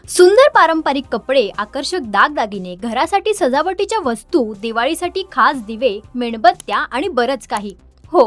सुंदर पारंपरिक कपडे, आकर्षक दागदागिने, घरासाठी सजावटीच्या वस्तू, दिवाळीसाठी खास दिवे, मेणबत्त्या आणि बरंच काही. हो,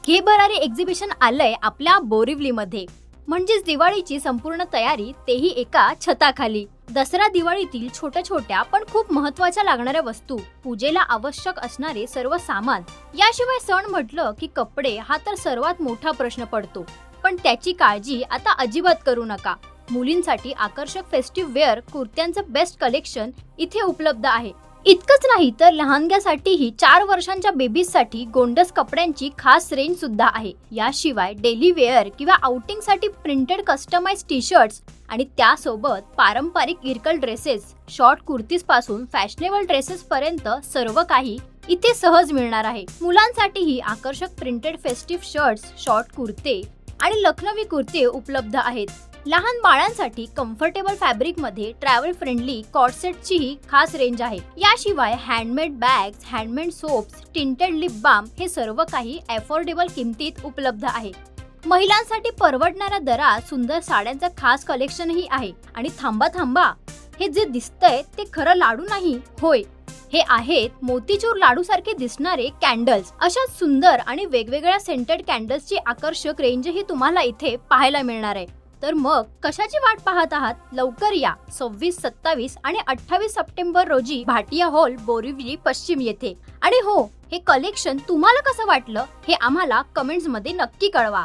हे भरारी एक्झिबिशन आलंय आपल्या बोरिवलीमध्ये. म्हणजेच दिवाळीची संपूर्ण तयारी, तेही एका छताखाली. दसरा दिवाळीतील छोट्या छोट्या पण खूप महत्त्वाच्या लागणाऱ्या वस्तू, पूजेला आवश्यक असणारे सर्व सामान. याशिवाय सण म्हटलं की कपडे हा तर सर्वात मोठा प्रश्न पडतो. पण त्याची काळजी आता अजिबात करू नका. मुलींसाठी आकर्षक फेस्टिव्ह वेअर कुर्त्यांचं बेस्ट कलेक्शन इथे उपलब्ध आहे. इतकंच नाही तर लहानग्यासाठीही 4 वर्षांच्या बेबीजसाठी गोंडस कपड्यांची खास रेंज सुद्धा आहे. याशिवाय डेली वेअर किंवा आउटिंगसाठी प्रिंटेड कस्टमाइज टी शर्ट्स आणि त्यासोबत पारंपरिक इरकल ड्रेसेस, शॉर्ट कुर्तीज पासून फॅशनेबल ड्रेसेस पर्यंत सर्व काही इथे सहज मिळणार आहे. मुलांसाठीही आकर्षक प्रिंटेड फेस्टिव्ह शर्ट्स, शॉर्ट कुर्ते आणि लखनवी कुर्ते उपलब्ध आहेत. लहान बाळांसाठी कम्फर्टेबल फॅब्रिक मध्ये ट्रॅव्हल फ्रेंडली कॉर्डसेटचीही खास रेंज आहे. याशिवाय handmade bags, handmade soaps, tinted lip balm हे सर्व काही अफोर्डेबल किमतीत उपलब्ध आहे. महिलांसाठी परवडणाऱ्या दरात सुंदर साड्यांचं खास कलेक्शनही आहे. आणि थांबा थांबा, हे जे दिसतंय ते खरं लाडू नाही, होय, हे आहेत मोतीचूर लाडू सारखे दिसणारे कॅन्डल्स. अशा सुंदर आणि वेगवेगळ्या सेंटेड कॅन्डल्सची आकर्षक रेंजही तुम्हाला इथे पाहायला मिळणार आहे. तर मग कशाची वाट पाहत आहात? लवकर या. 26, 27 आणि 28 सप्टेंबर रोजी भाटिया हॉल, बोरिवली पश्चिम येथे. आणि हो, हे कलेक्शन तुम्हाला कसं वाटलं हे आम्हाला कमेंट्स मध्ये नक्की कळवा.